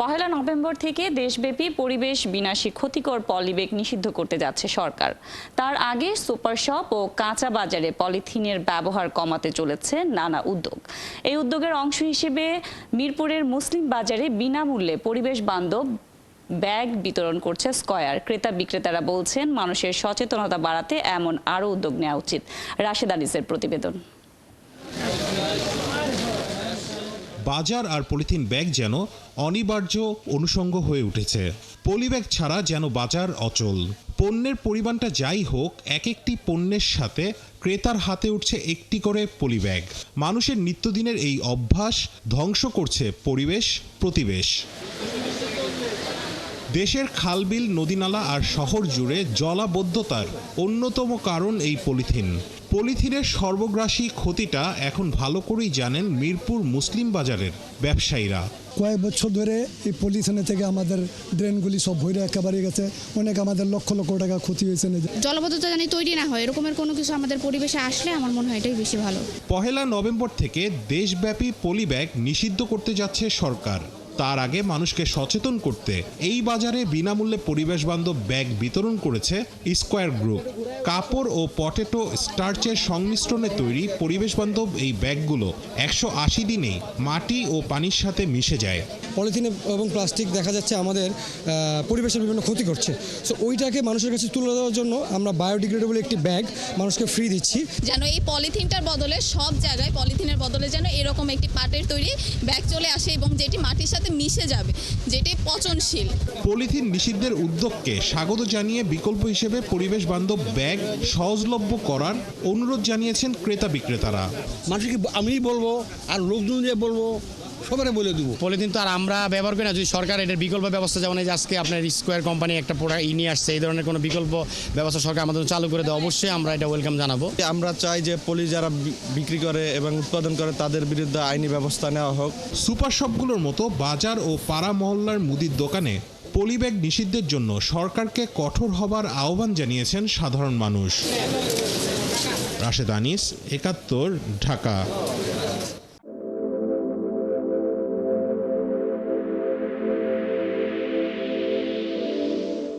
পহেলা November থেকে দেশব্যাপী পরিবেশ বিনাশী ক্ষতিকর পলিব্যাগ নিষিদ্ধ করতে যাচ্ছে সরকার। তার আগে সুপার শপ ও কাঁচা বাজারে পলিথিনের ব্যবহার কমাতে চলেছে নানা উদ্যোগ। এই উদ্যোগের অংশ হিসেবে মিরপুরের মুসলিম বাজারে বিনামূল্যে পরিবেশ বান্ধব ব্যাগ বিতরণ করছে স্কয়ার। ক্রেতা বিক্রেতারা বলছেন, মানুষের সচেতনতা বাড়াতে এমন আরও উদ্যোগ নেওয়া উচিত। রাশেদ আনিসের প্রতিবেদন। বাজার আর পলিথিন ব্যাগ যেন অনিবার্য অনুষঙ্গ হয়ে উঠেছে। পলিব্যাগ ছাড়া যেন বাজার অচল। পণ্যের পরিমাণটা যাই হোক, এক একটি পণ্যের সাথে ক্রেতার হাতে উঠছে একটি করে পলিব্যাগ। মানুষের নিত্যদিনের এই অভ্যাস ধ্বংস করছে পরিবেশ প্রতিবেশ। দেশের খালবিল, নদীনালা আর শহর জুড়ে জলাবদ্ধতার অন্যতম কারণ এই পলিথিন। পলিথিনের সর্বগ্রাসী ক্ষতিটা এখন ভালো করেই জানেন মিরপুর মুসলিম বাজারের ব্যবসায়ীরা। কয়েক বছর ধরে এই পলিথিনের থেকে আমাদের ড্রেনগুলি সব ভরে একেবারে গেছে। অনেক আমাদের লক্ষ লক্ষ টাকা ক্ষতি হয়েছে। জলাবদ্ধতা জানি তৈরি না হয়, এরকমের কোনো কিছু আমাদের পরিবেশে আসলে আমার মনে হয় এটাই বেশি ভালো। পহেলা নভেম্বর থেকে দেশব্যাপী পলিব্যাগ নিষিদ্ধ করতে যাচ্ছে সরকার। তার আগে মানুষকে সচেতন করতে এই বাজারে বিনামূল্যে পরিবেশ বান্ধব ব্যাগ বিতরণ করেছে স্কয়ার গ্রুপ। কাপড় ও পটেটো স্টার্চের সংমিশ্রণে তৈরি পরিবেশ বান্ধব এই ব্যাগগুলো 180 দিনেই মাটি ও পানির সাথে মিশে যায়। পলিথিন এবং প্লাস্টিক দেখা যাচ্ছে আমাদের পরিবেশের বিভিন্ন ক্ষতি করছে। সো ওইটাকে মানুষের কাছে তুলে দেওয়ার জন্য আমরা বায়োডিগ্রেডেবল একটি ব্যাগ মানুষকে ফ্রি দিচ্ছি। যেন এই পলিথিনটার বদলে সব জায়গায় পলিথিনের বদলে যেন এরকম একটি পাটের তৈরি ব্যাগ চলে আসে এবং যেটি মাটির সাথে মিশে যাবে, যেটি পচনশীল। পলিথিন নিষিদ্ধের উদ্যোগকে স্বাগত জানিয়ে বিকল্প হিসেবে পরিবেশ বান্ধব ব্যাগ সহজলভ্য করার অনুরোধ জানিয়েছেন ক্রেতা বিক্রেতারা। মানুষকে আমি বলবো আর লোকজনদের বলবো, সবাই বলে দেবো। পলিথিন তো আর আমরা ব্যবহার করি না, যদি সরকার এটার বিকল্প ব্যবস্থা, যেমন এই যে আজকে আপনার স্কয়ার কোম্পানি একটা প্রোডাক্ট নিয়ে আসছে, এই ধরনের কোনো বিকল্প ব্যবস্থা সরকার আমাদের চালু করে দেয়, অবশ্যই আমরা এটা ওয়েলকাম জানাবো। আমরা চাই যে পলি যারা বিক্রি করে এবং উৎপাদন করে তাদের বিরুদ্ধে আইনি ব্যবস্থা নেওয়া হোক। সুপার শপগুলোর মতো বাজার ও পাড়া মহল্লার মুদির দোকানে পলিব্যাগ নিষিদ্ধের জন্য সরকারকে কঠোর হবার আহ্বান জানিয়েছেন সাধারণ মানুষ। রাশেদ আনিস, ৭১, ঢাকা।